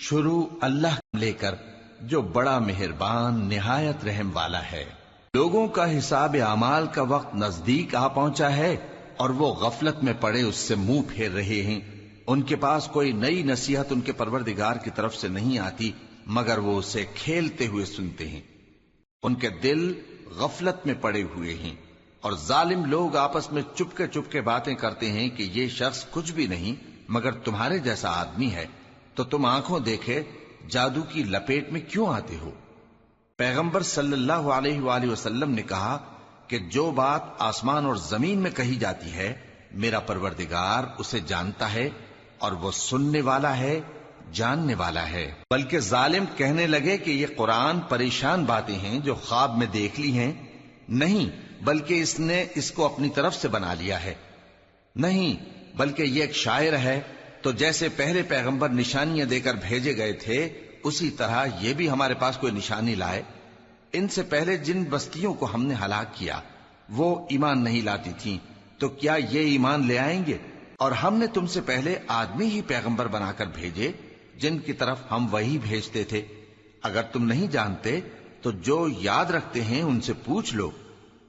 شروع اللہ لے کر جو بڑا مہربان نہایت رحم والا ہے۔ لوگوں کا حساب اعمال کا وقت نزدیک آ پہنچا ہے اور وہ غفلت میں پڑے اس سے منہ پھیر رہے ہیں۔ ان کے پاس کوئی نئی نصیحت ان کے پروردگار کی طرف سے نہیں آتی مگر وہ اسے کھیلتے ہوئے سنتے ہیں۔ ان کے دل غفلت میں پڑے ہوئے ہیں اور ظالم لوگ آپس میں چپکے باتیں کرتے ہیں کہ یہ شخص کچھ بھی نہیں مگر تمہارے جیسا آدمی ہے، تو تم آنکھوں دیکھے جادو کی لپیٹ میں کیوں آتے ہو؟ پیغمبر صلی اللہ علیہ وآلہ وسلم نے کہا کہ جو بات آسمان اور زمین میں کہی جاتی ہے میرا پروردگار اسے جانتا ہے اور وہ سننے والا ہے، جاننے والا ہے۔ بلکہ ظالم کہنے لگے کہ یہ قرآن پریشان باتیں ہیں جو خواب میں دیکھ لی ہیں، نہیں بلکہ اس نے اس کو اپنی طرف سے بنا لیا ہے، نہیں بلکہ یہ ایک شاعر ہے۔ تو جیسے پہلے پیغمبر نشانیاں دے کر بھیجے گئے تھے اسی طرح یہ بھی ہمارے پاس کوئی نشانی لائے۔ ان سے پہلے جن بستیوں کو ہم نے ہلاک کیا وہ ایمان نہیں لاتی تھیں، تو کیا یہ ایمان لے آئیں گے؟ اور ہم نے تم سے پہلے آدمی ہی پیغمبر بنا کر بھیجے جن کی طرف ہم وہی بھیجتے تھے۔ اگر تم نہیں جانتے تو جو یاد رکھتے ہیں ان سے پوچھ لو۔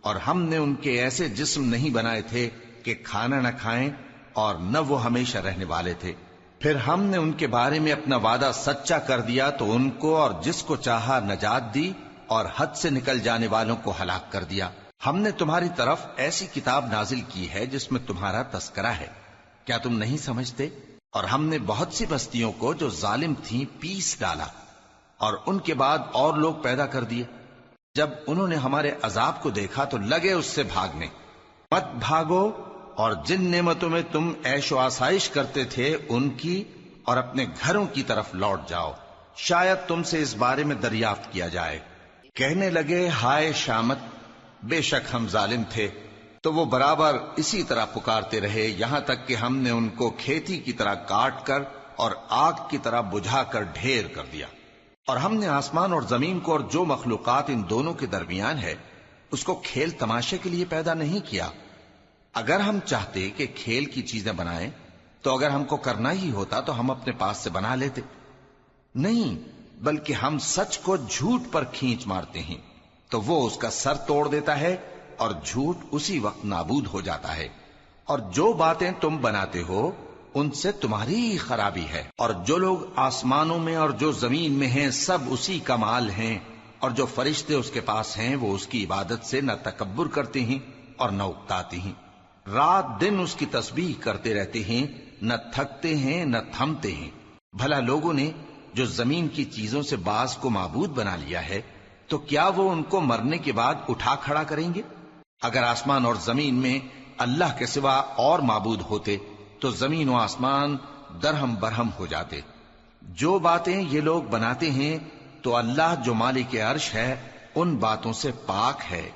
اور ہم نے ان کے ایسے جسم نہیں بنائے تھے کہ کھانا نہ کھائیں اور نہ وہ ہمیشہ رہنے والے تھے۔ پھر ہم نے ان کے بارے میں اپنا وعدہ سچا کر دیا تو ان کو اور جس کو چاہا نجات دی اور حد سے نکل جانے والوں کو ہلاک کر دیا۔ ہم نے تمہاری طرف ایسی کتاب نازل کی ہے جس میں تمہارا تذکرہ ہے، کیا تم نہیں سمجھتے؟ اور ہم نے بہت سی بستیوں کو جو ظالم تھیں پیس ڈالا اور ان کے بعد اور لوگ پیدا کر دیے۔ جب انہوں نے ہمارے عذاب کو دیکھا تو لگے اس سے بھاگنے۔ مت بھاگو اور جن نعمتوں میں تم عیش و آسائش کرتے تھے ان کی اور اپنے گھروں کی طرف لوٹ جاؤ، شاید تم سے اس بارے میں دریافت کیا جائے۔ کہنے لگے ہائے شامت، بے شک ہم ظالم تھے۔ تو وہ برابر اسی طرح پکارتے رہے یہاں تک کہ ہم نے ان کو کھیتی کی طرح کاٹ کر اور آگ کی طرح بجھا کر ڈھیر کر دیا۔ اور ہم نے آسمان اور زمین کو اور جو مخلوقات ان دونوں کے درمیان ہے اس کو کھیل تماشے کے لیے پیدا نہیں کیا۔ اگر ہم چاہتے کہ کھیل کی چیزیں بنائیں تو اگر ہم کو کرنا ہی ہوتا تو ہم اپنے پاس سے بنا لیتے، نہیں بلکہ ہم سچ کو جھوٹ پر کھینچ مارتے ہیں تو وہ اس کا سر توڑ دیتا ہے اور جھوٹ اسی وقت نابود ہو جاتا ہے۔ اور جو باتیں تم بناتے ہو ان سے تمہاری ہی خرابی ہے۔ اور جو لوگ آسمانوں میں اور جو زمین میں ہیں سب اسی کا مال ہیں، اور جو فرشتے اس کے پاس ہیں وہ اس کی عبادت سے نہ تکبر کرتے ہیں اور نہ اکتاتے ہیں۔ رات دن اس کی تسبیح کرتے رہتے ہیں، نہ تھکتے ہیں نہ تھمتے ہیں۔ بھلا لوگوں نے جو زمین کی چیزوں سے بعض کو معبود بنا لیا ہے تو کیا وہ ان کو مرنے کے بعد اٹھا کھڑا کریں گے؟ اگر آسمان اور زمین میں اللہ کے سوا اور معبود ہوتے تو زمین و آسمان درہم برہم ہو جاتے۔ جو باتیں یہ لوگ بناتے ہیں تو اللہ جو مالک عرش ہے ان باتوں سے پاک ہے۔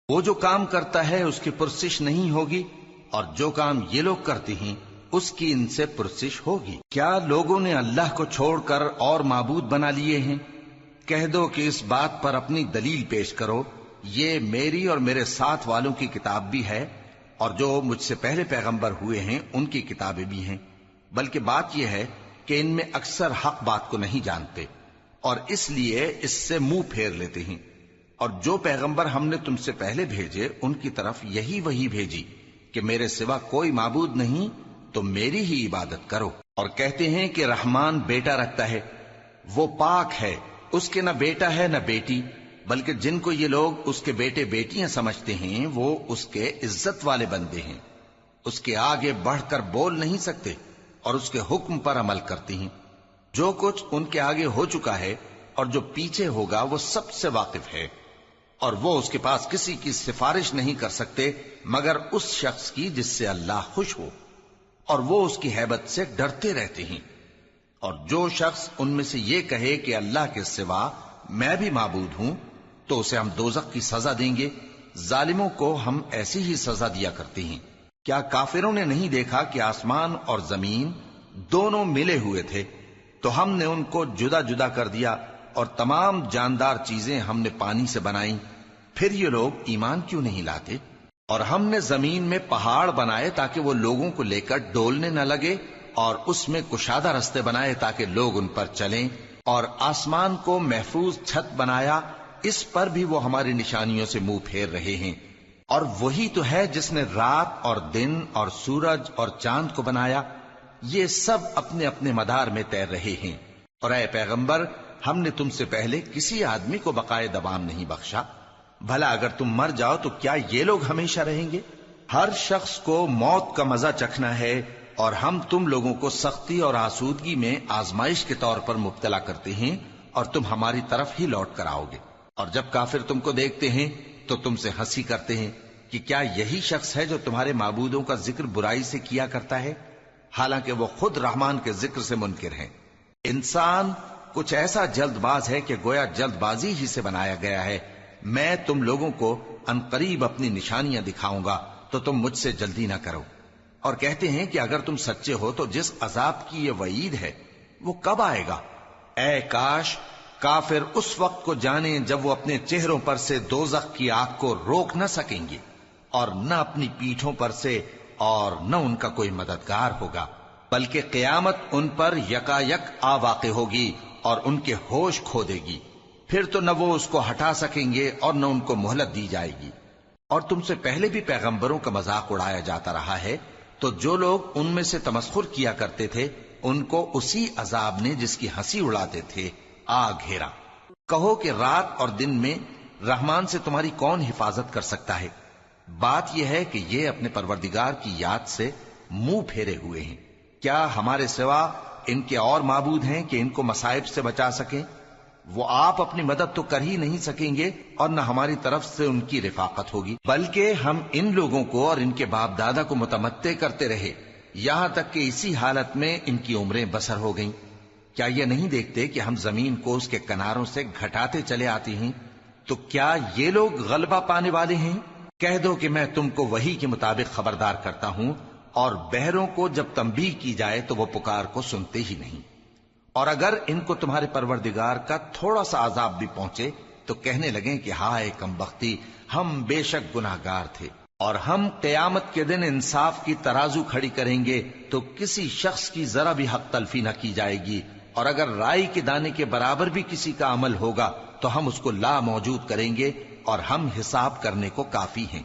وہ جو کام کرتا ہے اس کی پرسش نہیں ہوگی، اور جو کام یہ لوگ کرتے ہیں اس کی ان سے پرسش ہوگی۔ کیا لوگوں نے اللہ کو چھوڑ کر اور معبود بنا لیے ہیں؟ کہہ دو کہ اس بات پر اپنی دلیل پیش کرو، یہ میری اور میرے ساتھ والوں کی کتاب بھی ہے اور جو مجھ سے پہلے پیغمبر ہوئے ہیں ان کی کتابیں بھی ہیں۔ بلکہ بات یہ ہے کہ ان میں اکثر حق بات کو نہیں جانتے اور اس لیے اس سے منہ پھیر لیتے ہیں۔ اور جو پیغمبر ہم نے تم سے پہلے بھیجے ان کی طرف یہی وحی بھیجی کہ میرے سوا کوئی معبود نہیں تو میری ہی عبادت کرو۔ اور کہتے ہیں کہ رحمان بیٹا رکھتا ہے، وہ پاک ہے، اس کے نہ بیٹا ہے نہ بیٹی، بلکہ جن کو یہ لوگ اس کے بیٹے بیٹیاں سمجھتے ہیں وہ اس کے عزت والے بندے ہیں۔ اس کے آگے بڑھ کر بول نہیں سکتے اور اس کے حکم پر عمل کرتے ہیں۔ جو کچھ ان کے آگے ہو چکا ہے اور جو پیچھے ہوگا وہ سب سے واقف ہے، اور وہ اس کے پاس کسی کی سفارش نہیں کر سکتے مگر اس شخص کی جس سے اللہ خوش ہو، اور وہ اس کی ہیبت سے ڈرتے رہتے ہیں۔ اور جو شخص ان میں سے یہ کہے کہ اللہ کے سوا میں بھی معبود ہوں تو اسے ہم دوزخ کی سزا دیں گے۔ ظالموں کو ہم ایسی ہی سزا دیا کرتے ہیں۔ کیا کافروں نے نہیں دیکھا کہ آسمان اور زمین دونوں ملے ہوئے تھے تو ہم نے ان کو جدا جدا کر دیا، اور تمام جاندار چیزیں ہم نے پانی سے بنائیں، پھر یہ لوگ ایمان کیوں نہیں لاتے؟ اور ہم نے زمین میں پہاڑ بنائے تاکہ وہ لوگوں کو لے کر ڈولنے نہ لگے، اور اس میں کشادہ رستے بنائے تاکہ لوگ ان پر چلیں، اور آسمان کو محفوظ چھت بنایا، اس پر بھی وہ ہماری نشانیوں سے منہ پھیر رہے ہیں۔ اور وہی تو ہے جس نے رات اور دن اور سورج اور چاند کو بنایا، یہ سب اپنے اپنے مدار میں تیر رہے ہیں۔ اور اے پیغمبر، ہم نے تم سے پہلے کسی آدمی کو بقائے دوام نہیں بخشا، بھلا اگر تم مر جاؤ تو کیا یہ لوگ ہمیشہ رہیں گے؟ ہر شخص کو موت کا مزہ چکھنا ہے، اور ہم تم لوگوں کو سختی اور آسودگی میں آزمائش کے طور پر مبتلا کرتے ہیں، اور تم ہماری طرف ہی لوٹ کر آؤ گے۔ اور جب کافر تم کو دیکھتے ہیں تو تم سے ہنسی کرتے ہیں کہ کیا یہی شخص ہے جو تمہارے معبودوں کا ذکر برائی سے کیا کرتا ہے، حالانکہ وہ خود رحمان کے ذکر سے منکر ہیں۔ انسان کچھ ایسا جلد باز ہے کہ گویا جلد بازی ہی سے بنایا گیا ہے۔ میں تم لوگوں کو عنقریب اپنی نشانیاں دکھاؤں گا تو تم مجھ سے جلدی نہ کرو۔ اور کہتے ہیں کہ اگر تم سچے ہو تو جس عذاب کی یہ وعید ہے وہ کب آئے گا؟ اے کاش کافر اس وقت کو جانیں جب وہ اپنے چہروں پر سے دوزخ کی آگ کو روک نہ سکیں گے، اور نہ اپنی پیٹھوں پر سے، اور نہ ان کا کوئی مددگار ہوگا، بلکہ قیامت ان پر یکا یک آ واقع ہوگی اور ان کے ہوش کھو دے گی۔ پھر تو نہ وہ اس کو ہٹا سکیں گے اور نہ ان کو مہلت دی جائے گی۔ اور تم سے پہلے بھی پیغمبروں کا مذاق اڑایا جاتا رہا ہے، تو جو لوگ ان میں سے تمسخر کیا کرتے تھے ان کو اسی عذاب نے جس کی ہنسی اڑاتے تھے آ گھیرا۔ کہو کہ رات اور دن میں رحمان سے تمہاری کون حفاظت کر سکتا ہے؟ بات یہ ہے کہ یہ اپنے پروردگار کی یاد سے منہ پھیرے ہوئے ہیں۔ کیا ہمارے سوا ان کے اور معبود ہیں کہ ان کو مصائب سے بچا سکیں؟ وہ آپ اپنی مدد تو کر ہی نہیں سکیں گے، اور نہ ہماری طرف سے ان کی رفاقت ہوگی، بلکہ ہم ان لوگوں کو اور ان کے باپ دادا کو متمتع کرتے رہے، یہاں تک کہ اسی حالت میں ان کی عمریں بسر ہو گئیں۔ کیا یہ نہیں دیکھتے کہ ہم زمین کو اس کے کناروں سے گھٹاتے چلے آتے ہیں؟ تو کیا یہ لوگ غلبہ پانے والے ہیں؟ کہہ دو کہ میں تم کو وحی کے مطابق خبردار کرتا ہوں، اور بہروں کو جب تنبیہ کی جائے تو وہ پکار کو سنتے ہی نہیں۔ اور اگر ان کو تمہارے پروردگار کا تھوڑا سا عذاب بھی پہنچے تو کہنے لگیں کہ ہائے کمبختی، ہم بے شک گناہگار تھے۔ اور ہم قیامت کے دن انصاف کی ترازو کھڑی کریں گے تو کسی شخص کی ذرا بھی حق تلفی نہ کی جائے گی، اور اگر رائی کے دانے کے برابر بھی کسی کا عمل ہوگا تو ہم اس کو لا موجود کریں گے، اور ہم حساب کرنے کو کافی ہیں۔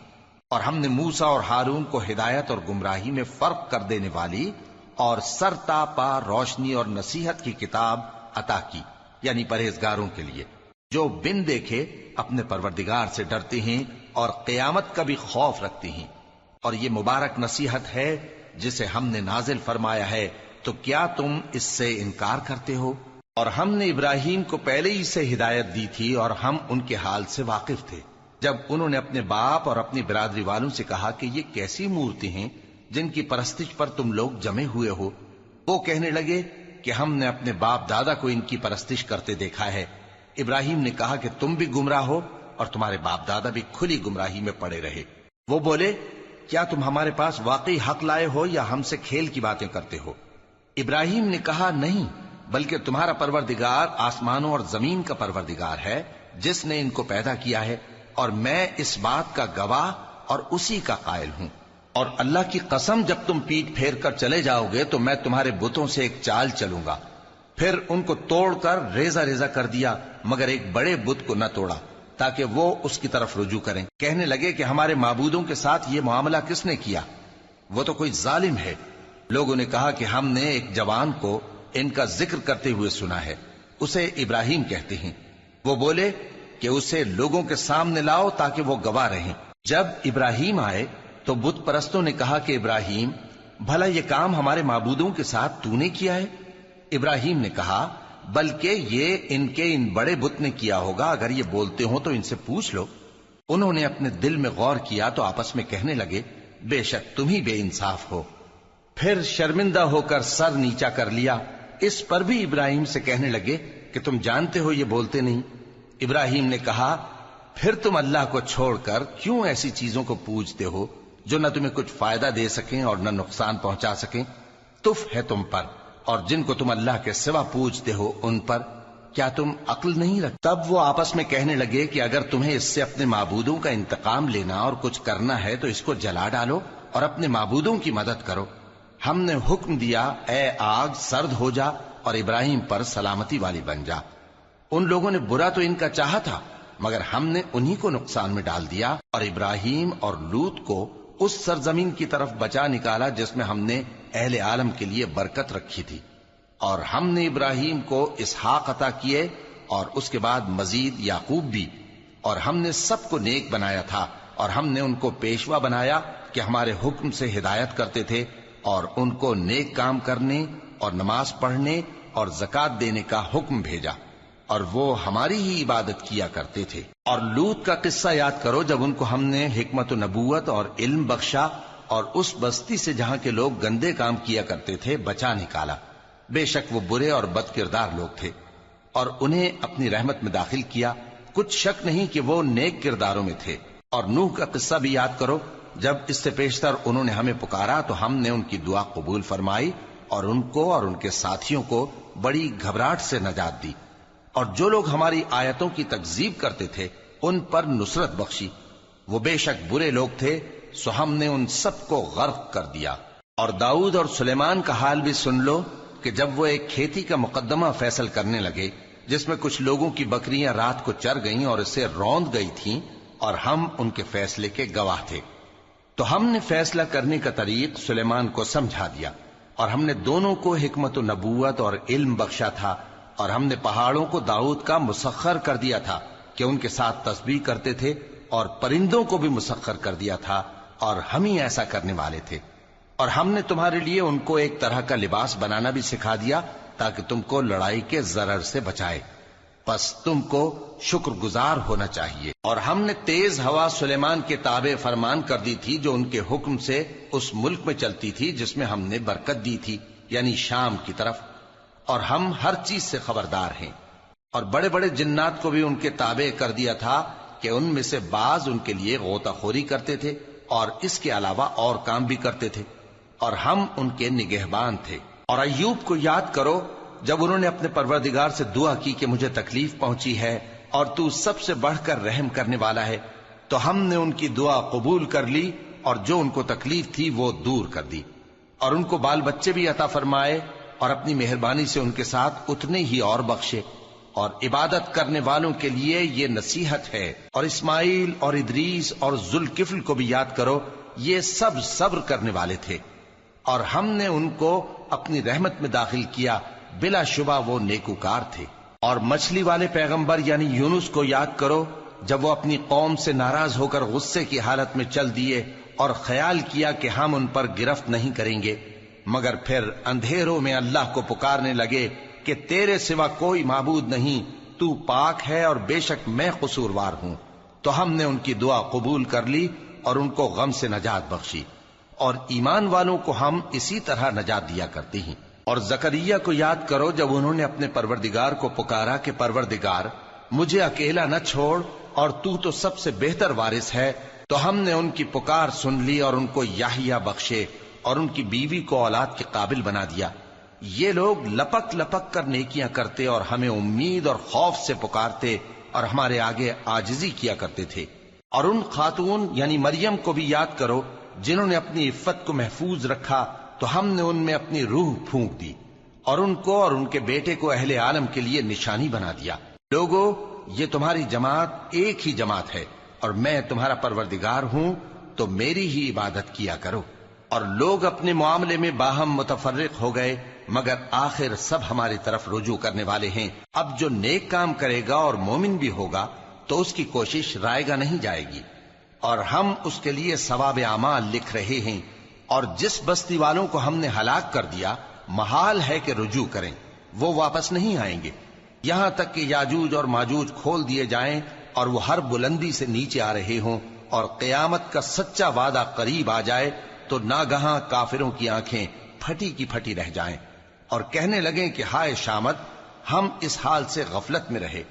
اور ہم نے موسیٰ اور ہارون کو ہدایت اور گمراہی میں فرق کر دینے والی اور سر تا پا روشنی اور نصیحت کی کتاب عطا کی، یعنی پرہیزگاروں کے لیے جو بن دیکھے اپنے پروردگار سے ڈرتے ہیں اور قیامت کا بھی خوف رکھتے ہیں۔ اور یہ مبارک نصیحت ہے جسے ہم نے نازل فرمایا ہے، تو کیا تم اس سے انکار کرتے ہو؟ اور ہم نے ابراہیم کو پہلے ہی سے ہدایت دی تھی، اور ہم ان کے حال سے واقف تھے جب انہوں نے اپنے باپ اور اپنی برادری والوں سے کہا کہ یہ کیسی مورتی ہیں جن کی پرستش پر تم لوگ جمے ہوئے ہو۔ وہ کہنے لگے کہ ہم نے اپنے باپ دادا کو ان کی پرستش کرتے دیکھا ہے۔ ابراہیم نے کہا کہ تم بھی گمراہ ہو اور تمہارے باپ دادا بھی کھلی گمراہی میں پڑے رہے۔ وہ بولے کیا تم ہمارے پاس واقعی حق لائے ہو یا ہم سے کھیل کی باتیں کرتے ہو؟ ابراہیم نے کہا نہیں، بلکہ تمہارا پروردگار آسمانوں اور زمین کا پروردگار ہے جس نے ان کو پیدا کیا ہے، اور میں اس بات کا گواہ اور اسی کا قائل ہوں۔ اور اللہ کی قسم جب تم پیٹ پھیر کر چلے جاؤ گے تو میں تمہارے بتوں سے ایک چال چلوں گا۔ پھر ان کو توڑ کر ریزہ ریزہ کر دیا، مگر ایک بڑے بت کو نہ توڑا تاکہ وہ اس کی طرف رجوع کریں۔ کہنے لگے کہ ہمارے معبودوں کے ساتھ یہ معاملہ کس نے کیا؟ وہ تو کوئی ظالم ہے۔ لوگوں نے کہا کہ ہم نے ایک جوان کو ان کا ذکر کرتے ہوئے سنا ہے، اسے ابراہیم کہتے ہیں۔ وہ بولے کہ اسے لوگوں کے سامنے لاؤ تاکہ وہ گواہ رہیں۔ جب ابراہیم آئے تو بت پرستوں نے کہا کہ ابراہیم، بھلا یہ کام ہمارے معبودوں کے ساتھ تو نے کیا ہے؟ ابراہیم نے کہا بلکہ یہ ان بڑے بت نے کیا ہوگا، اگر یہ بولتے ہوں تو ان سے پوچھ لو۔ انہوں نے اپنے دل میں غور کیا تو آپس میں کہنے لگے بے شک تم ہی بے انصاف ہو۔ پھر شرمندہ ہو کر سر نیچا کر لیا۔ اس پر بھی ابراہیم سے کہنے لگے کہ تم جانتے ہو یہ بولتے نہیں۔ ابراہیم نے کہا پھر تم اللہ کو چھوڑ کر کیوں ایسی چیزوں کو پوجتے ہو جو نہ تمہیں کچھ فائدہ دے سکیں اور نہ نقصان پہنچا سکیں؟ تف ہے تم پر اور جن کو تم اللہ کے سوا پوجتے ہو ان پر، کیا تم عقل نہیں رکھتے؟ تب وہ آپس میں کہنے لگے کہ اگر تمہیں اس سے اپنے معبودوں کا انتقام لینا اور کچھ کرنا ہے تو اس کو جلا ڈالو اور اپنے معبودوں کی مدد کرو۔ ہم نے حکم دیا اے آگ سرد ہو جا اور ابراہیم پر سلامتی والی بن جا۔ ان لوگوں نے برا تو ان کا چاہا تھا، مگر ہم نے انہی کو نقصان میں ڈال دیا اور ابراہیم اور لوط کو اس سرزمین کی طرف بچا نکالا جس میں ہم نے اہل عالم کے لیے برکت رکھی تھی۔ اور ہم نے ابراہیم کو اسحاق عطا کیے اور اس کے بعد مزید یعقوب بھی، اور ہم نے سب کو نیک بنایا تھا، اور ہم نے ان کو پیشوا بنایا کہ ہمارے حکم سے ہدایت کرتے تھے، اور ان کو نیک کام کرنے اور نماز پڑھنے اور زکات دینے کا حکم بھیجا، اور وہ ہماری ہی عبادت کیا کرتے تھے۔ اور لوط کا قصہ یاد کرو جب ان کو ہم نے حکمت و نبوت اور علم بخشا اور اس بستی سے جہاں کے لوگ گندے کام کیا کرتے تھے بچا نکالا۔ بے شک وہ برے اور بد کردار لوگ تھے، اور انہیں اپنی رحمت میں داخل کیا، کچھ شک نہیں کہ وہ نیک کرداروں میں تھے۔ اور نوح کا قصہ بھی یاد کرو جب اس سے پیشتر انہوں نے ہمیں پکارا تو ہم نے ان کی دعا قبول فرمائی اور ان کو اور ان کے ساتھیوں کو بڑی گھبراہٹ سے نجات دی، اور جو لوگ ہماری آیتوں کی تکذیب کرتے تھے ان پر نصرت بخشی۔ وہ بے شک برے لوگ تھے، سو ہم نے ان سب کو غرق کر دیا۔ اور داؤد اور سلیمان کا حال بھی سن لو کہ جب وہ ایک کھیتی کا مقدمہ فیصل کرنے لگے جس میں کچھ لوگوں کی بکریاں رات کو چر گئیں اور اسے روند گئی تھیں، اور ہم ان کے فیصلے کے گواہ تھے، تو ہم نے فیصلہ کرنے کا طریق سلیمان کو سمجھا دیا، اور ہم نے دونوں کو حکمت و نبوت اور علم بخشا تھا، اور ہم نے پہاڑوں کو داؤد کا مسخر کر دیا تھا کہ ان کے ساتھ تسبیح کرتے تھے، اور پرندوں کو بھی مسخر کر دیا تھا، اور ہم ہی ایسا کرنے والے تھے۔ اور ہم نے تمہارے لیے ان کو ایک طرح کا لباس بنانا بھی سکھا دیا تاکہ تم کو لڑائی کے ضرر سے بچائے، پس تم کو شکر گزار ہونا چاہیے۔ اور ہم نے تیز ہوا سلیمان کے تابع فرمان کر دی تھی جو ان کے حکم سے اس ملک میں چلتی تھی جس میں ہم نے برکت دی تھی، یعنی شام کی طرف، اور ہم ہر چیز سے خبردار ہیں۔ اور بڑے بڑے جنات کو بھی ان کے تابع کر دیا تھا کہ ان میں سے بعض ان کے لیے غوطہ خوری کرتے تھے اور اس کے علاوہ اور کام بھی کرتے تھے، اور ہم ان کے نگہبان تھے۔ اور ایوب کو یاد کرو جب انہوں نے اپنے پروردگار سے دعا کی کہ مجھے تکلیف پہنچی ہے اور تو سب سے بڑھ کر رحم کرنے والا ہے، تو ہم نے ان کی دعا قبول کر لی اور جو ان کو تکلیف تھی وہ دور کر دی، اور ان کو بال بچے بھی عطا فرمائے، اور اپنی مہربانی سے ان کے ساتھ اتنے ہی اور بخشے۔ اور عبادت کرنے والوں کے لیے یہ نصیحت ہے۔ اور اسماعیل اور ادریس اور ذوالکفل کو بھی یاد کرو، یہ سب صبر کرنے والے تھے، اور ہم نے ان کو اپنی رحمت میں داخل کیا، بلا شبہ وہ نیکوکار تھے۔ اور مچھلی والے پیغمبر یعنی یونس کو یاد کرو جب وہ اپنی قوم سے ناراض ہو کر غصے کی حالت میں چل دیے اور خیال کیا کہ ہم ان پر گرفت نہیں کریں گے، مگر پھر اندھیروں میں اللہ کو پکارنے لگے کہ تیرے سوا کوئی معبود نہیں، تو پاک ہے اور بے شک میں قصوروار ہوں، تو ہم نے ان کی دعا قبول کر لی اور ان کو غم سے نجات بخشی، اور ایمان والوں کو ہم اسی طرح نجات دیا کرتے ہیں۔ اور زکریا کو یاد کرو جب انہوں نے اپنے پروردگار کو پکارا کہ پروردگار مجھے اکیلا نہ چھوڑ اور تو سب سے بہتر وارث ہے، تو ہم نے ان کی پکار سن لی اور ان کو یحییٰ بخشے اور ان کی بیوی کو اولاد کے قابل بنا دیا۔ یہ لوگ لپک لپک کر نیکیاں کرتے اور ہمیں امید اور خوف سے پکارتے اور ہمارے آگے عاجزی کیا کرتے تھے۔ اور ان خاتون یعنی مریم کو بھی یاد کرو جنہوں نے اپنی عفت کو محفوظ رکھا، تو ہم نے ان میں اپنی روح پھونک دی اور ان کو اور ان کے بیٹے کو اہل عالم کے لیے نشانی بنا دیا۔ لوگو، یہ تمہاری جماعت ایک ہی جماعت ہے اور میں تمہارا پروردگار ہوں، تو میری ہی عبادت کیا کرو۔ اور لوگ اپنے معاملے میں باہم متفرق ہو گئے، مگر آخر سب ہماری طرف رجوع کرنے والے ہیں۔ اب جو نیک کام کرے گا اور مومن بھی ہوگا تو اس کی کوشش رائے گا نہیں جائے گی، اور ہم اس کے لیے ثواب اعمال لکھ رہے ہیں۔ اور جس بستی والوں کو ہم نے ہلاک کر دیا، محال ہے کہ رجوع کریں، وہ واپس نہیں آئیں گے، یہاں تک کہ یاجوج اور ماجوج کھول دیے جائیں اور وہ ہر بلندی سے نیچے آ رہے ہوں، اور قیامت کا سچا وعدہ قریب آ جائے تو ناگہاں کافروں کی آنکھیں پھٹی کی پھٹی رہ جائیں اور کہنے لگیں کہ ہائے شامت، ہم اس حال سے غفلت میں رہے،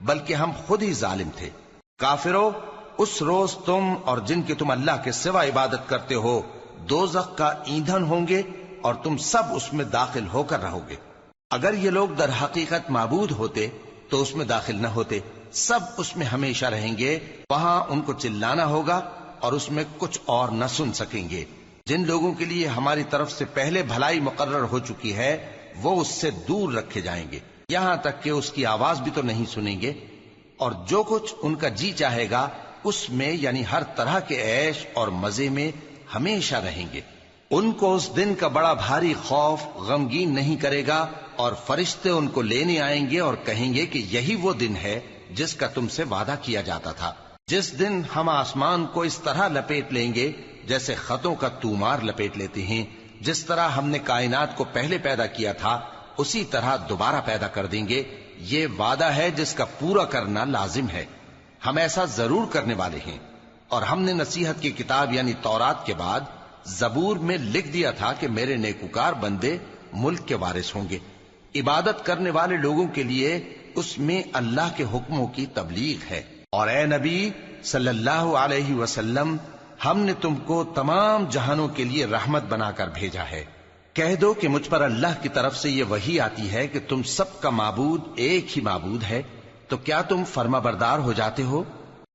بلکہ ہم خود ہی ظالم تھے۔ کافرو، اس روز تم اور جن کے تم اللہ کے سوا عبادت کرتے ہو دوزخ کا ایندھن ہوں گے اور تم سب اس میں داخل ہو کر رہو گے۔ اگر یہ لوگ در حقیقت معبود ہوتے تو اس میں داخل نہ ہوتے، سب اس میں ہمیشہ رہیں گے، وہاں ان کو چلانا ہوگا اور اس میں کچھ اور نہ سن سکیں گے۔ جن لوگوں کے لیے ہماری طرف سے پہلے بھلائی مقرر ہو چکی ہے وہ اس سے دور رکھے جائیں گے، یہاں تک کہ اس کی آواز بھی تو نہیں سنیں گے، اور جو کچھ ان کا جی چاہے گا اس میں یعنی ہر طرح کے عیش اور مزے میں ہمیشہ رہیں گے۔ ان کو اس دن کا بڑا بھاری خوف غمگین نہیں کرے گا، اور فرشتے ان کو لینے آئیں گے اور کہیں گے کہ یہی وہ دن ہے جس کا تم سے وعدہ کیا جاتا تھا، جس دن ہم آسمان کو اس طرح لپیٹ لیں گے جیسے خطوں کا تومار لپیٹ لیتے ہیں، جس طرح ہم نے کائنات کو پہلے پیدا کیا تھا اسی طرح دوبارہ پیدا کر دیں گے۔ یہ وعدہ ہے جس کا پورا کرنا لازم ہے، ہم ایسا ضرور کرنے والے ہیں۔ اور ہم نے نصیحت کی کتاب یعنی تورات کے بعد زبور میں لکھ دیا تھا کہ میرے نیکوکار بندے ملک کے وارث ہوں گے۔ عبادت کرنے والے لوگوں کے لیے اس میں اللہ کے حکموں کی تبلیغ ہے۔ اور اے نبی صلی اللہ علیہ وسلم، ہم نے تم کو تمام جہانوں کے لیے رحمت بنا کر بھیجا ہے۔ کہہ دو کہ مجھ پر اللہ کی طرف سے یہ وحی آتی ہے کہ تم سب کا معبود ایک ہی معبود ہے، تو کیا تم فرما بردار ہو جاتے ہو؟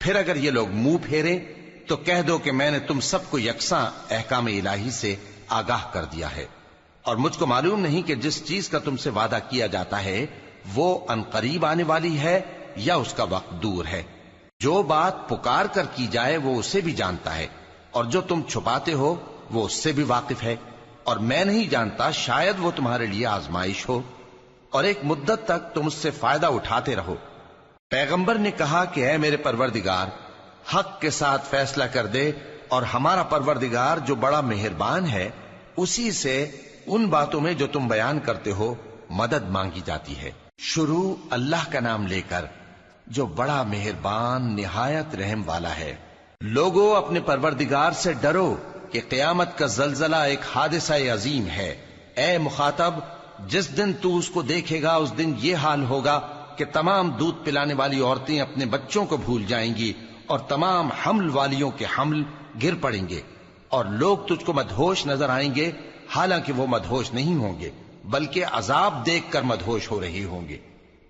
پھر اگر یہ لوگ منہ پھیریں تو کہہ دو کہ میں نے تم سب کو یکساں احکام الہی سے آگاہ کر دیا ہے، اور مجھ کو معلوم نہیں کہ جس چیز کا تم سے وعدہ کیا جاتا ہے وہ عنقریب آنے والی ہے یا اس کا وقت دور ہے۔ جو بات پکار کر کی جائے وہ اسے بھی جانتا ہے، اور جو تم چھپاتے ہو وہ اس سے بھی واقف ہے، اور میں نہیں جانتا شاید وہ تمہارے لیے آزمائش ہو، اور ایک مدت تک تم اس سے فائدہ اٹھاتے رہو۔ پیغمبر نے کہا کہ اے میرے پروردگار، حق کے ساتھ فیصلہ کر دے، اور ہمارا پروردگار جو بڑا مہربان ہے اسی سے ان باتوں میں جو تم بیان کرتے ہو مدد مانگی جاتی ہے۔ شروع اللہ کا نام لے کر جو بڑا مہربان نہایت رحم والا ہے۔ لوگو اپنے پروردگار سے ڈرو کہ قیامت کا زلزلہ ایک حادثہ عظیم ہے۔ اے مخاطب، جس دن تو اس کو دیکھے گا اس دن یہ حال ہوگا کہ تمام دودھ پلانے والی عورتیں اپنے بچوں کو بھول جائیں گی، اور تمام حمل والیوں کے حمل گر پڑیں گے، اور لوگ تجھ کو مدہوش نظر آئیں گے، حالانکہ وہ مدہوش نہیں ہوں گے بلکہ عذاب دیکھ کر مدہوش ہو رہے ہوں گے۔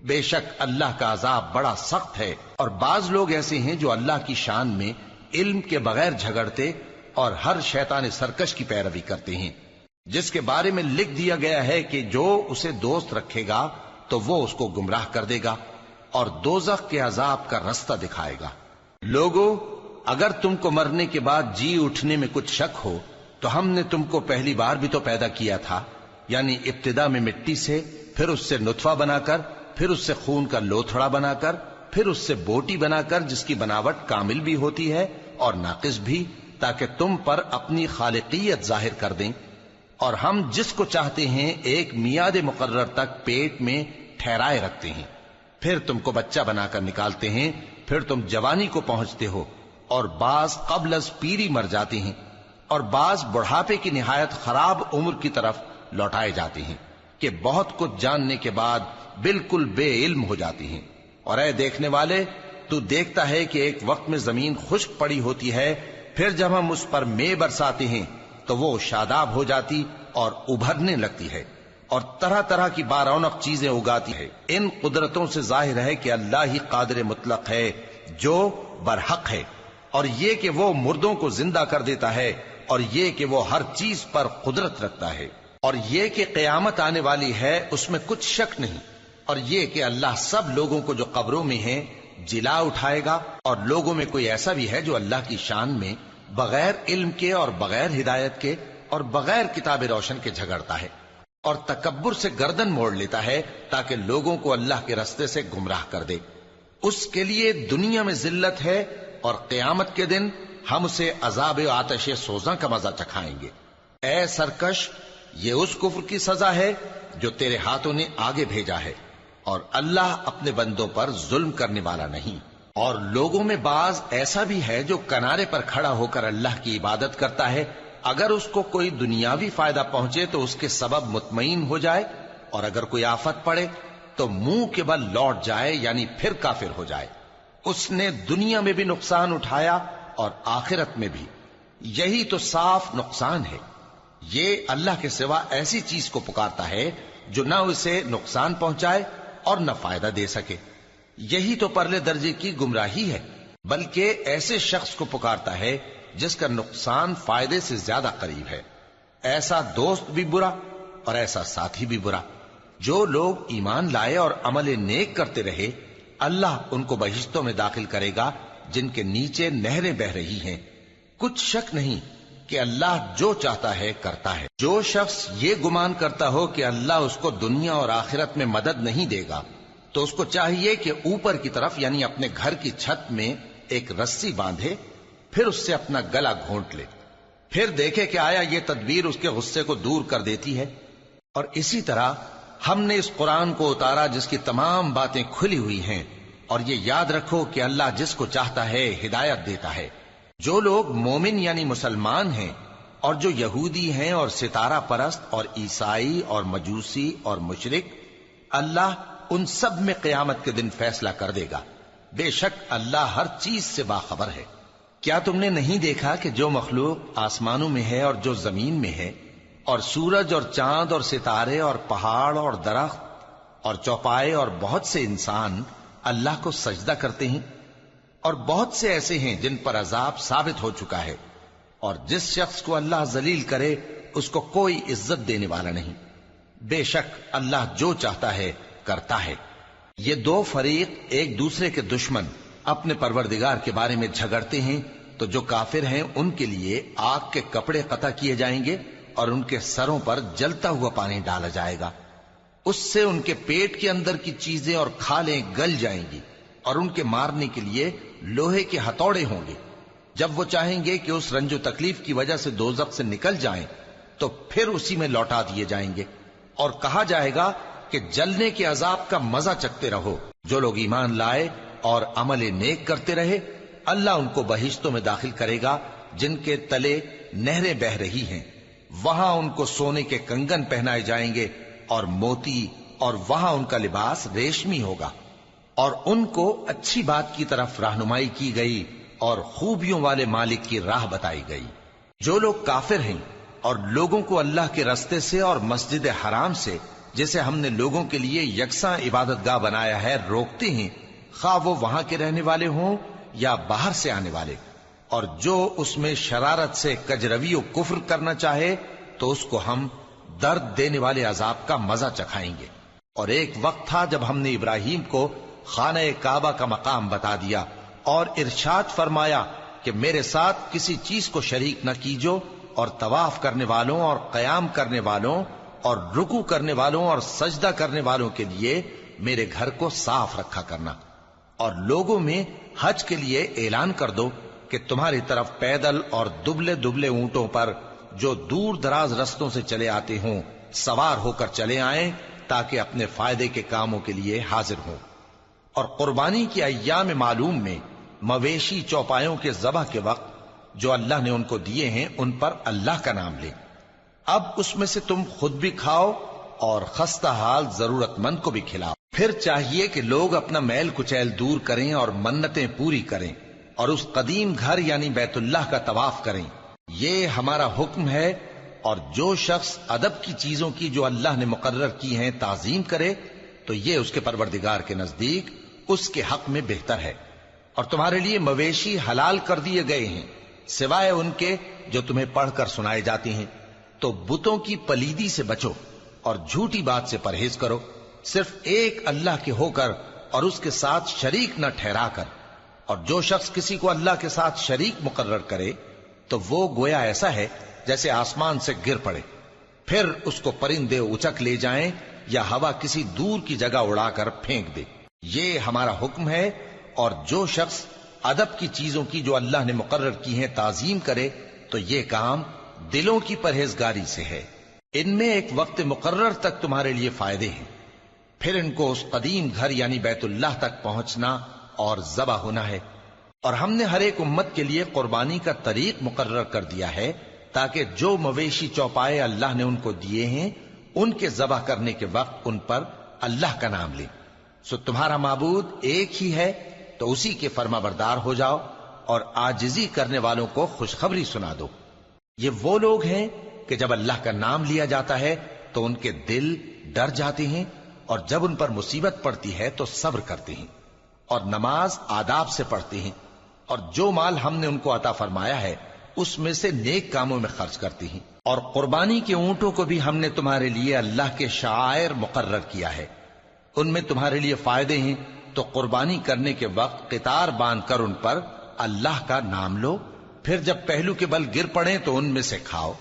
بے شک اللہ کا عذاب بڑا سخت ہے۔ اور بعض لوگ ایسے ہیں جو اللہ کی شان میں علم کے بغیر جھگڑتے اور ہر شیطان سرکش کی پیروی کرتے ہیں، جس کے بارے میں لکھ دیا گیا ہے کہ جو اسے دوست رکھے گا تو وہ اس کو گمراہ کر دے گا اور دوزخ کے عذاب کا رستہ دکھائے گا۔ لوگو، اگر تم کو مرنے کے بعد جی اٹھنے میں کچھ شک ہو تو ہم نے تم کو پہلی بار بھی تو پیدا کیا تھا، یعنی ابتدا میں مٹی سے، پھر اس سے نطفہ بنا کر، پھر اس سے خون کا لوتھڑا بنا کر، پھر اس سے بوٹی بنا کر جس کی بناوٹ کامل بھی ہوتی ہے اور ناقص بھی، تاکہ تم پر اپنی خالقیت ظاہر کر دیں۔ اور ہم جس کو چاہتے ہیں ایک میعاد مقرر تک پیٹ میں ٹھہرائے رکھتے ہیں، پھر تم کو بچہ بنا کر نکالتے ہیں، پھر تم جوانی کو پہنچتے ہو، اور بعض قبل از پیری مر جاتے ہیں، اور بعض بڑھاپے کی نہایت خراب عمر کی طرف لوٹائے جاتے ہیں کہ بہت کچھ جاننے کے بعد بالکل بے علم ہو جاتی ہیں۔ اور اے دیکھنے والے، تو دیکھتا ہے کہ ایک وقت میں زمین خشک پڑی ہوتی ہے، پھر جب ہم اس پر مے برساتے ہیں تو وہ شاداب ہو جاتی اور ابھرنے لگتی ہے اور طرح طرح کی بارونق چیزیں اگاتی ہے۔ ان قدرتوں سے ظاہر ہے کہ اللہ ہی قادر مطلق ہے جو برحق ہے، اور یہ کہ وہ مردوں کو زندہ کر دیتا ہے، اور یہ کہ وہ ہر چیز پر قدرت رکھتا ہے، اور یہ کہ قیامت آنے والی ہے اس میں کچھ شک نہیں، اور یہ کہ اللہ سب لوگوں کو جو قبروں میں ہیں جلا اٹھائے گا۔ اور لوگوں میں کوئی ایسا بھی ہے جو اللہ کی شان میں بغیر علم کے اور بغیر ہدایت کے اور بغیر کتاب روشن کے جھگڑتا ہے اور تکبر سے گردن موڑ لیتا ہے تاکہ لوگوں کو اللہ کے رستے سے گمراہ کر دے۔ اس کے لیے دنیا میں ذلت ہے، اور قیامت کے دن ہم اسے عذاب آتش سوزاں کا مزہ چکھائیں گے۔ اے سرکش، یہ اس کفر کی سزا ہے جو تیرے ہاتھوں نے آگے بھیجا ہے، اور اللہ اپنے بندوں پر ظلم کرنے والا نہیں۔ اور لوگوں میں بعض ایسا بھی ہے جو کنارے پر کھڑا ہو کر اللہ کی عبادت کرتا ہے، اگر اس کو کوئی دنیاوی فائدہ پہنچے تو اس کے سبب مطمئن ہو جائے، اور اگر کوئی آفت پڑے تو منہ کے بل لوٹ جائے، یعنی پھر کافر ہو جائے۔ اس نے دنیا میں بھی نقصان اٹھایا اور آخرت میں بھی، یہی تو صاف نقصان ہے۔ یہ اللہ کے سوا ایسی چیز کو پکارتا ہے جو نہ اسے نقصان پہنچائے اور نہ فائدہ دے سکے، یہی تو پرلے درجے کی گمراہی ہے۔ بلکہ ایسے شخص کو پکارتا ہے جس کا نقصان فائدے سے زیادہ قریب ہے۔ ایسا دوست بھی برا اور ایسا ساتھی بھی برا۔ جو لوگ ایمان لائے اور عمل نیک کرتے رہے، اللہ ان کو بہشتوں میں داخل کرے گا جن کے نیچے نہریں بہ رہی ہیں۔ کچھ شک نہیں کہ اللہ جو چاہتا ہے کرتا ہے۔ جو شخص یہ گمان کرتا ہو کہ اللہ اس کو دنیا اور آخرت میں مدد نہیں دے گا، تو اس کو چاہیے کہ اوپر کی طرف یعنی اپنے گھر کی چھت میں ایک رسی باندھے، پھر اس سے اپنا گلا گھونٹ لے، پھر دیکھے کہ آیا یہ تدبیر اس کے غصے کو دور کر دیتی ہے۔ اور اسی طرح ہم نے اس قرآن کو اتارا جس کی تمام باتیں کھلی ہوئی ہیں، اور یہ یاد رکھو کہ اللہ جس کو چاہتا ہے ہدایت دیتا ہے۔ جو لوگ مومن یعنی مسلمان ہیں اور جو یہودی ہیں اور ستارہ پرست اور عیسائی اور مجوسی اور مشرک، اللہ ان سب میں قیامت کے دن فیصلہ کر دے گا۔ بے شک اللہ ہر چیز سے باخبر ہے۔ کیا تم نے نہیں دیکھا کہ جو مخلوق آسمانوں میں ہے اور جو زمین میں ہے، اور سورج اور چاند اور ستارے اور پہاڑ اور درخت اور چوپائے اور بہت سے انسان اللہ کو سجدہ کرتے ہیں، اور بہت سے ایسے ہیں جن پر عذاب ثابت ہو چکا ہے، اور جس شخص کو اللہ ذلیل کرے اس کو کوئی عزت دینے والا نہیں۔ بے شک اللہ جو چاہتا ہے کرتا ہے۔ یہ دو فریق ایک دوسرے کے دشمن اپنے پروردگار کے بارے میں جھگڑتے ہیں، تو جو کافر ہیں ان کے لیے آگ کے کپڑے قطع کیے جائیں گے اور ان کے سروں پر جلتا ہوا پانی ڈالا جائے گا۔ اس سے ان کے پیٹ کے اندر کی چیزیں اور کھالیں گل جائیں گی، اور ان کے مارنے کے لیے لوہے کے ہتھوڑے ہوں گے۔ جب وہ چاہیں گے کہ اس رنج و تکلیف کی وجہ سے دوزخ سے نکل جائیں تو پھر اسی میں لوٹا دیے جائیں گے، اور کہا جائے گا کہ جلنے کے عذاب کا مزہ چکھتے رہو۔ جو لوگ ایمان لائے اور عمل نیک کرتے رہے، اللہ ان کو بہشتوں میں داخل کرے گا جن کے تلے نہریں بہ رہی ہیں۔ وہاں ان کو سونے کے کنگن پہنائے جائیں گے اور موتی، اور وہاں ان کا لباس ریشمی ہوگا، اور ان کو اچھی بات کی طرف رہنمائی کی گئی اور خوبیوں والے مالک کی راہ بتائی گئی۔ جو لوگ کافر ہیں اور لوگوں کو اللہ کے رستے سے اور مسجد حرام سے، جسے ہم نے لوگوں کے لیے یکساں عبادت گاہ بنایا ہے، روکتے ہیں، خواہ وہ وہاں کے رہنے والے ہوں یا باہر سے آنے والے، اور جو اس میں شرارت سے کجروی و کفر کرنا چاہے تو اس کو ہم درد دینے والے عذاب کا مزہ چکھائیں گے۔ اور ایک وقت تھا جب ہم نے ابراہیم کو خانہ کعبہ کا مقام بتا دیا اور ارشاد فرمایا کہ میرے ساتھ کسی چیز کو شریک نہ کیجو، اور طواف کرنے والوں اور قیام کرنے والوں اور رکوع کرنے والوں اور سجدہ کرنے والوں کے لیے میرے گھر کو صاف رکھا کرنا۔ اور لوگوں میں حج کے لیے اعلان کر دو کہ تمہاری طرف پیدل اور دبلے دبلے اونٹوں پر جو دور دراز رستوں سے چلے آتے ہوں سوار ہو کر چلے آئیں، تاکہ اپنے فائدے کے کاموں کے لیے حاضر ہوں۔ اور قربانی کی ایام معلوم میں مویشی چوپایوں کے ذبح کے وقت جو اللہ نے ان کو دیے ہیں ان پر اللہ کا نام لیں۔ اب اس میں سے تم خود بھی کھاؤ اور خستہ حال ضرورت مند کو بھی کھلاؤ۔ پھر چاہیے کہ لوگ اپنا میل کچیل دور کریں اور منتیں پوری کریں، اور اس قدیم گھر یعنی بیت اللہ کا طواف کریں۔ یہ ہمارا حکم ہے، اور جو شخص ادب کی چیزوں کی جو اللہ نے مقرر کی ہیں تعظیم کرے تو یہ اس کے پروردگار کے نزدیک اس کے حق میں بہتر ہے۔ اور تمہارے لیے مویشی حلال کر دیے گئے ہیں سوائے ان کے جو تمہیں پڑھ کر سنائے جاتے ہیں۔ تو بتوں کی پلیدی سے بچو اور جھوٹی بات سے پرہیز کرو، صرف ایک اللہ کے ہو کر اور اس کے ساتھ شریک نہ ٹھہرا کر۔ اور جو شخص کسی کو اللہ کے ساتھ شریک مقرر کرے تو وہ گویا ایسا ہے جیسے آسمان سے گر پڑے، پھر اس کو پرندے اچک لے جائیں یا ہوا کسی دور کی جگہ اڑا کر پھینک دے۔ یہ ہمارا حکم ہے، اور جو شخص ادب کی چیزوں کی جو اللہ نے مقرر کی ہیں تعظیم کرے تو یہ کام دلوں کی پرہیزگاری سے ہے۔ ان میں ایک وقت مقرر تک تمہارے لیے فائدے ہیں، پھر ان کو اس قدیم گھر یعنی بیت اللہ تک پہنچنا اور ذبح ہونا ہے۔ اور ہم نے ہر ایک امت کے لیے قربانی کا طریق مقرر کر دیا ہے، تاکہ جو مویشی چوپائے اللہ نے ان کو دیے ہیں ان کے ذبح کرنے کے وقت ان پر اللہ کا نام لیں۔ سو تمہارا معبود ایک ہی ہے، تو اسی کے فرما بردار ہو جاؤ اور عاجزی کرنے والوں کو خوشخبری سنا دو۔ یہ وہ لوگ ہیں کہ جب اللہ کا نام لیا جاتا ہے تو ان کے دل ڈر جاتے ہیں، اور جب ان پر مصیبت پڑتی ہے تو صبر کرتے ہیں، اور نماز آداب سے پڑھتے ہیں۔ اور جو مال ہم نے ان کو عطا فرمایا ہے اس میں سے نیک کاموں میں خرچ کرتی ہیں، اور قربانی کے اونٹوں کو بھی ہم نے تمہارے لیے اللہ کے شعائر مقرر کیا ہے، ان میں تمہارے لیے فائدے ہیں، تو قربانی کرنے کے وقت قطار باندھ کر ان پر اللہ کا نام لو، پھر جب پہلو کے بل گر پڑیں تو ان میں سے کھاؤ،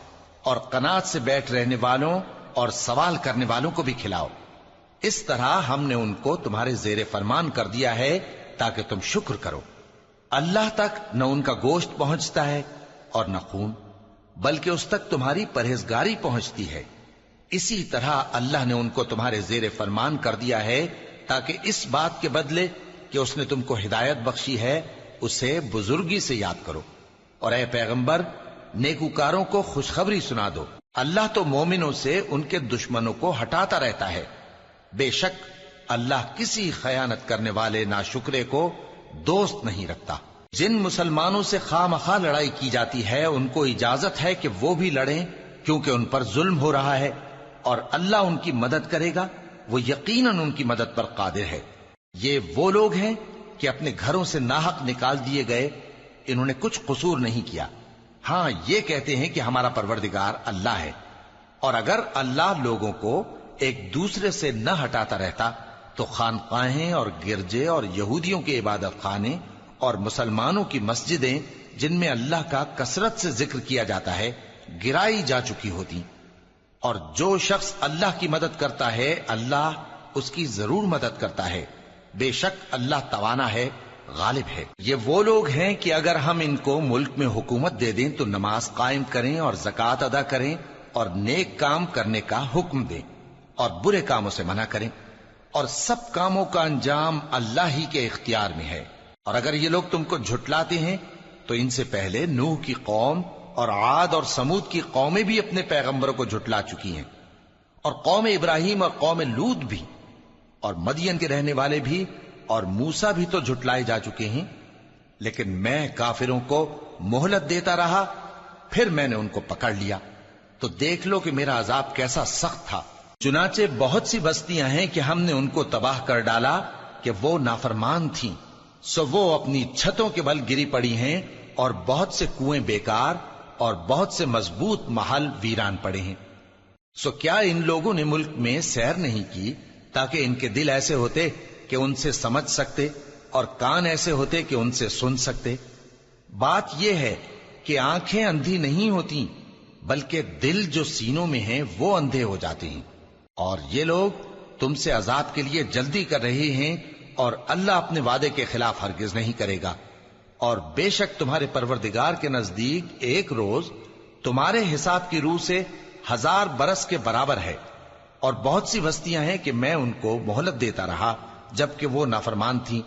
اور قناعت سے بیٹھ رہنے والوں اور سوال کرنے والوں کو بھی کھلاؤ۔ اس طرح ہم نے ان کو تمہارے زیر فرمان کر دیا ہے تاکہ تم شکر کرو۔ اللہ تک نہ ان کا گوشت پہنچتا ہے اور نہ خون، بلکہ اس تک تمہاری پرہیزگاری پہنچتی ہے۔ اسی طرح اللہ نے ان کو تمہارے زیر فرمان کر دیا ہے تاکہ اس بات کے بدلے کہ اس نے تم کو ہدایت بخشی ہے اسے بزرگی سے یاد کرو۔ اور اے پیغمبر، نیکوکاروں کو خوشخبری سنا دو، اللہ تو مومنوں سے ان کے دشمنوں کو ہٹاتا رہتا ہے۔ بے شک اللہ کسی خیانت کرنے والے ناشکرے کو دوست نہیں رکھتا۔ جن مسلمانوں سے خواہ مخواہ لڑائی کی جاتی ہے ان کو اجازت ہے کہ وہ بھی لڑیں، کیونکہ ان پر ظلم ہو رہا ہے، اور اللہ ان کی مدد کرے گا، وہ یقیناً ان کی مدد پر قادر ہے۔ یہ وہ لوگ ہیں کہ اپنے گھروں سے ناحق نکال دیے گئے، انہوں نے کچھ قصور نہیں کیا، ہاں یہ کہتے ہیں کہ ہمارا پروردگار اللہ ہے۔ اور اگر اللہ لوگوں کو ایک دوسرے سے نہ ہٹاتا رہتا تو خانقاہیں اور گرجے اور یہودیوں کے عبادت خانے اور مسلمانوں کی مسجدیں جن میں اللہ کا کثرت سے ذکر کیا جاتا ہے گرائی جا چکی ہوتی۔ اور جو شخص اللہ کی مدد کرتا ہے اللہ اس کی ضرور مدد کرتا ہے، بے شک اللہ توانا ہے، غالب ہے۔ یہ وہ لوگ ہیں کہ اگر ہم ان کو ملک میں حکومت دے دیں تو نماز قائم کریں اور زکوٰۃ ادا کریں اور نیک کام کرنے کا حکم دیں اور برے کاموں سے منع کریں، اور سب کاموں کا انجام اللہ ہی کے اختیار میں ہے۔ اور اگر یہ لوگ تم کو جھٹلاتے ہیں تو ان سے پہلے نوح کی قوم اور عاد اور سمود کی قومیں بھی اپنے پیغمبروں کو جھٹلا چکی ہیں، اور قوم ابراہیم اور قوم لوط بھی، اور مدین کے رہنے والے بھی، اور موسیٰ بھی تو جھٹلائے جا چکے ہیں، لیکن میں کافروں کو مہلت دیتا رہا، پھر میں نے ان کو پکڑ لیا، تو دیکھ لو کہ میرا عذاب کیسا سخت تھا۔ چنانچہ بہت سی بستیاں ہیں کہ ہم نے ان کو تباہ کر ڈالا کہ وہ نافرمان تھیں، سو وہ اپنی چھتوں کے بل گری پڑی ہیں، اور بہت سے کنویں بیکار اور بہت سے مضبوط محل ویران پڑے ہیں۔ سو کیا ان لوگوں نے ملک میں سیر نہیں کی تاکہ ان کے دل ایسے ہوتے کہ ان سے سمجھ سکتے اور کان ایسے ہوتے کہ ان سے سن سکتے؟ بات یہ ہے کہ آنکھیں اندھی نہیں ہوتی، بلکہ دل جو سینوں میں ہیں وہ اندھے ہو جاتے ہیں۔ اور یہ لوگ تم سے عذاب کے لیے جلدی کر رہے ہیں، اور اللہ اپنے وعدے کے خلاف ہرگز نہیں کرے گا۔ اور بے شک تمہارے پروردگار کے نزدیک ایک روز تمہارے حساب کی روح سے 1000 برس کے برابر ہے۔ اور بہت سی بستیاں ہیں کہ میں ان کو مہلت دیتا رہا جبکہ وہ نافرمان تھیں،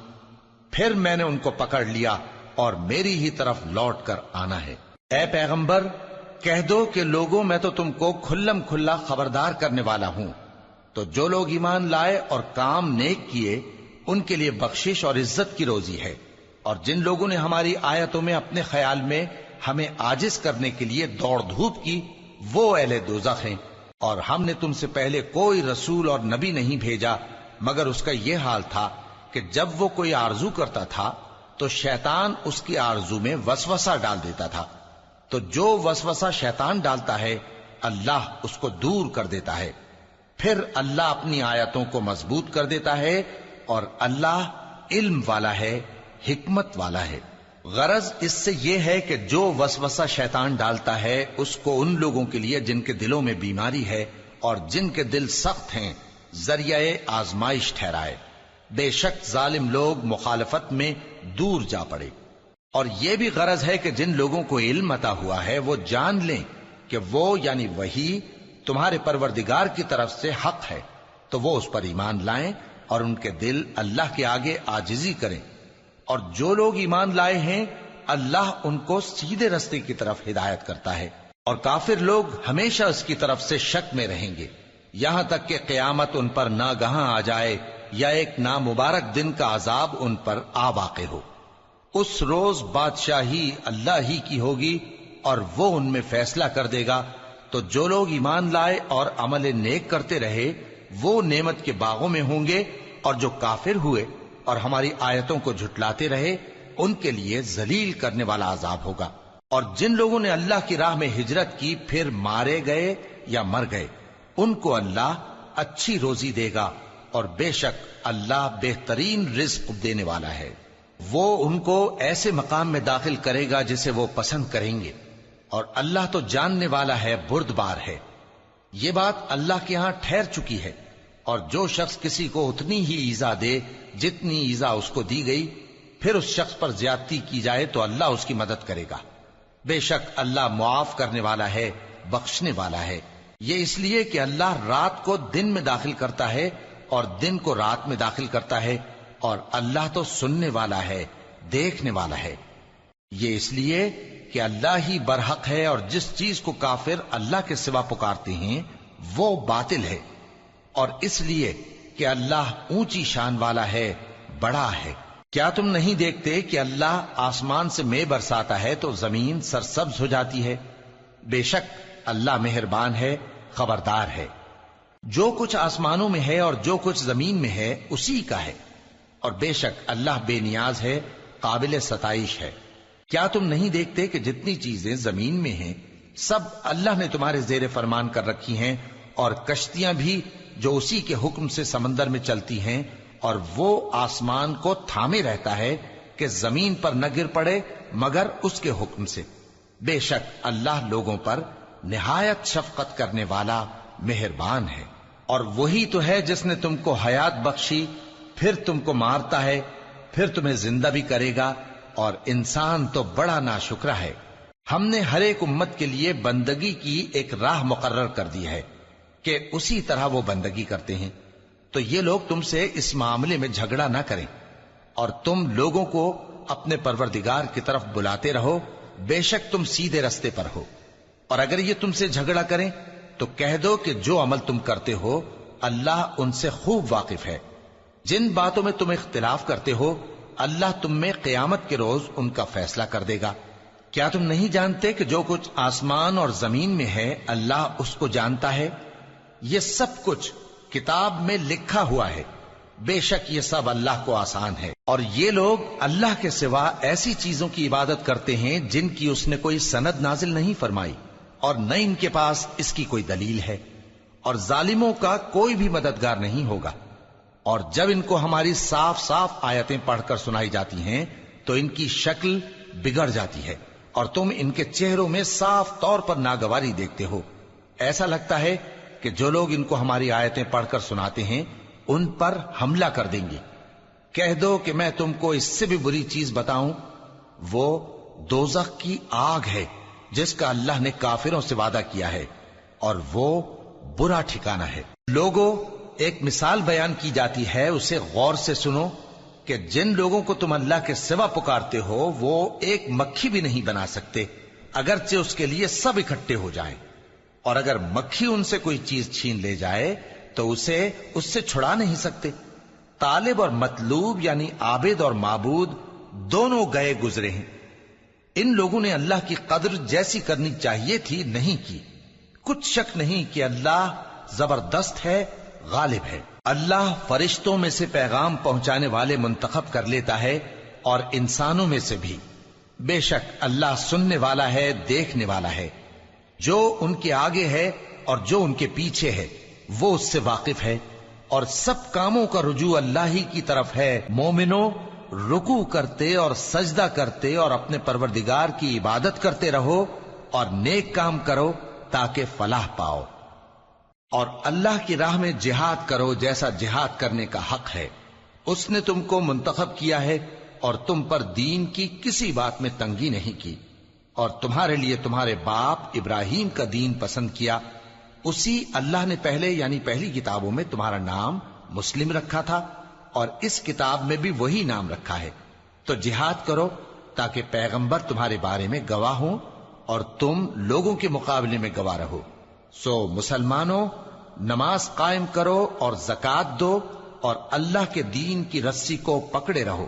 پھر میں نے ان کو پکڑ لیا اور میری ہی طرف لوٹ کر آنا ہے۔ اے پیغمبر، کہہ دو کہ لوگوں میں تو تم کو کھلم کھلا خبردار کرنے والا ہوں، تو جو لوگ ایمان لائے اور کام نیک کیے ان کے لیے بخشش اور عزت کی روزی ہے، اور جن لوگوں نے ہماری آیتوں میں اپنے خیال میں ہمیں عاجز کرنے کے لیے دوڑ دھوپ کی وہ اہل دوزخ ہیں۔ اور ہم نے تم سے پہلے کوئی رسول اور نبی نہیں بھیجا مگر اس کا یہ حال تھا کہ جب وہ کوئی آرزو کرتا تھا تو شیطان اس کی آرزو میں وسوسہ ڈال دیتا تھا، تو جو وسوسہ شیطان ڈالتا ہے اللہ اس کو دور کر دیتا ہے، پھر اللہ اپنی آیتوں کو مضبوط کر دیتا ہے، اور اللہ علم والا ہے، حکمت والا ہے۔ غرض اس سے یہ ہے کہ جو وسوسہ شیطان ڈالتا ہے اس کو ان لوگوں کے لیے جن کے دلوں میں بیماری ہے اور جن کے دل سخت ہیں ذریعہ آزمائش ٹھہرائے۔ بے شک ظالم لوگ مخالفت میں دور جا پڑے۔ اور یہ بھی غرض ہے کہ جن لوگوں کو علم عطا ہوا ہے وہ جان لیں کہ وہ یعنی وحی تمہارے پروردگار کی طرف سے حق ہے، تو وہ اس پر ایمان لائیں اور ان کے دل اللہ کے آگے عاجزی کریں۔ اور جو لوگ ایمان لائے ہیں اللہ ان کو سیدھے رستے کی طرف ہدایت کرتا ہے، اور کافر لوگ ہمیشہ اس کی طرف سے شک میں رہیں گے یہاں تک کہ قیامت ان پر ناگہاں آ جائے یا ایک نامبارک دن کا عذاب ان پر آ واقع ہو۔ اس روز بادشاہی اللہ ہی کی ہوگی اور وہ ان میں فیصلہ کر دے گا، تو جو لوگ ایمان لائے اور عمل نیک کرتے رہے وہ نعمت کے باغوں میں ہوں گے، اور جو کافر ہوئے اور ہماری آیتوں کو جھٹلاتے رہے ان کے لیے ذلیل کرنے والا عذاب ہوگا۔ اور جن لوگوں نے اللہ کی راہ میں ہجرت کی پھر مارے گئے یا مر گئے، ان کو اللہ اچھی روزی دے گا، اور بے شک اللہ بہترین رزق دینے والا ہے۔ وہ ان کو ایسے مقام میں داخل کرے گا جسے وہ پسند کریں گے، اور اللہ تو جاننے والا ہے، بردبار ہے۔ یہ بات اللہ کے ہاں ٹھہر چکی ہے، اور جو شخص کسی کو اتنی ہی ایذا دے جتنی ایذا اس کو دی گئی، پھر اس شخص پر زیادتی کی جائے تو اللہ اس کی مدد کرے گا۔ بے شک اللہ معاف کرنے والا ہے، بخشنے والا ہے۔ یہ اس لیے کہ اللہ رات کو دن میں داخل کرتا ہے اور دن کو رات میں داخل کرتا ہے، اور اللہ تو سننے والا ہے، دیکھنے والا ہے۔ یہ اس لیے کہ اللہ ہی برحق ہے، اور جس چیز کو کافر اللہ کے سوا پکارتے ہیں وہ باطل ہے، اور اس لیے کہ اللہ اونچی شان والا ہے، بڑا ہے۔ کیا تم نہیں دیکھتے کہ اللہ آسمان سے مے برساتا ہے تو زمین سرسبز ہو جاتی ہے؟ بے شک اللہ مہربان ہے، خبردار ہے۔ جو کچھ آسمانوں میں ہے اور جو کچھ زمین میں ہے اسی کا ہے، اور بے شک اللہ بے نیاز ہے، قابل ستائش ہے۔ کیا تم نہیں دیکھتے کہ جتنی چیزیں زمین میں ہیں سب اللہ نے تمہارے زیر فرمان کر رکھی ہیں، اور کشتیاں بھی جو اسی کے حکم سے سمندر میں چلتی ہیں، اور وہ آسمان کو تھامے رہتا ہے کہ زمین پر نہ گر پڑے مگر اس کے حکم سے۔ بے شک اللہ لوگوں پر نہایت شفقت کرنے والا مہربان ہے۔ اور وہی تو ہے جس نے تم کو حیات بخشی، پھر تم کو مارتا ہے، پھر تمہیں زندہ بھی کرے گا، اور انسان تو بڑا ناشکرا ہے۔ ہم نے ہر ایک امت کے لیے بندگی کی ایک راہ مقرر کر دی ہے کہ اسی طرح وہ بندگی کرتے ہیں، تو یہ لوگ تم سے اس معاملے میں جھگڑا نہ کریں، اور تم لوگوں کو اپنے پروردگار کی طرف بلاتے رہو، بے شک تم سیدھے رستے پر ہو۔ اور اگر یہ تم سے جھگڑا کریں تو کہہ دو کہ جو عمل تم کرتے ہو اللہ ان سے خوب واقف ہے۔ جن باتوں میں تم اختلاف کرتے ہو اللہ تم میں قیامت کے روز ان کا فیصلہ کر دے گا۔ کیا تم نہیں جانتے کہ جو کچھ آسمان اور زمین میں ہے اللہ اس کو جانتا ہے؟ یہ سب کچھ کتاب میں لکھا ہوا ہے، بے شک یہ سب اللہ کو آسان ہے۔ اور یہ لوگ اللہ کے سوا ایسی چیزوں کی عبادت کرتے ہیں جن کی اس نے کوئی سند نازل نہیں فرمائی، اور نہ ان کے پاس اس کی کوئی دلیل ہے، اور ظالموں کا کوئی بھی مددگار نہیں ہوگا۔ اور جب ان کو ہماری صاف صاف آیتیں پڑھ کر سنائی جاتی ہیں تو ان کی شکل بگڑ جاتی ہے، اور تم ان کے چہروں میں صاف طور پر ناگواری دیکھتے ہو۔ ایسا لگتا ہے کہ جو لوگ ان کو ہماری آیتیں پڑھ کر سناتے ہیں ان پر حملہ کر دیں گے۔ کہہ دو کہ میں تم کو اس سے بھی بری چیز بتاؤں، وہ دوزخ کی آگ ہے جس کا اللہ نے کافروں سے وعدہ کیا ہے، اور وہ برا ٹھکانہ ہے۔ لوگوں، ایک مثال بیان کی جاتی ہے، اسے غور سے سنو کہ جن لوگوں کو تم اللہ کے سوا پکارتے ہو وہ ایک مکھی بھی نہیں بنا سکتے اگرچہ اس کے لیے سب اکٹھے ہو جائیں، اور اگر مکھی ان سے کوئی چیز چھین لے جائے تو اسے اس سے چھڑا نہیں سکتے۔ طالب اور مطلوب یعنی عابد اور معبود دونوں گئے گزرے ہیں۔ ان لوگوں نے اللہ کی قدر جیسی کرنی چاہیے تھی نہیں کی۔ کچھ شک نہیں کہ اللہ زبردست ہے، غالب ہے۔ اللہ فرشتوں میں سے پیغام پہنچانے والے منتخب کر لیتا ہے اور انسانوں میں سے بھی۔ بے شک اللہ سننے والا ہے، دیکھنے والا ہے۔ جو ان کے آگے ہے اور جو ان کے پیچھے ہے وہ اس سے واقف ہے، اور سب کاموں کا رجوع اللہ ہی کی طرف ہے۔ مومنوں، رکوع کرتے اور سجدہ کرتے اور اپنے پروردگار کی عبادت کرتے رہو اور نیک کام کرو تاکہ فلاح پاؤ، اور اللہ کی راہ میں جہاد کرو جیسا جہاد کرنے کا حق ہے۔ اس نے تم کو منتخب کیا ہے اور تم پر دین کی کسی بات میں تنگی نہیں کی، اور تمہارے لیے تمہارے باپ ابراہیم کا دین پسند کیا، اسی اللہ نے پہلے یعنی پہلی کتابوں میں تمہارا نام مسلم رکھا تھا، اور اس کتاب میں بھی وہی نام رکھا ہے۔ تو جہاد کرو تاکہ پیغمبر تمہارے بارے میں گواہ ہوں اور تم لوگوں کے مقابلے میں گواہ رہو۔ سو مسلمانوں، نماز قائم کرو اور زکوٰۃ دو اور اللہ کے دین کی رسی کو پکڑے رہو،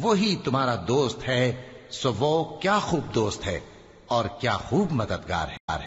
وہی تمہارا دوست ہے۔ سو وہ کیا خوب دوست ہے اور کیا خوب مددگار ہے۔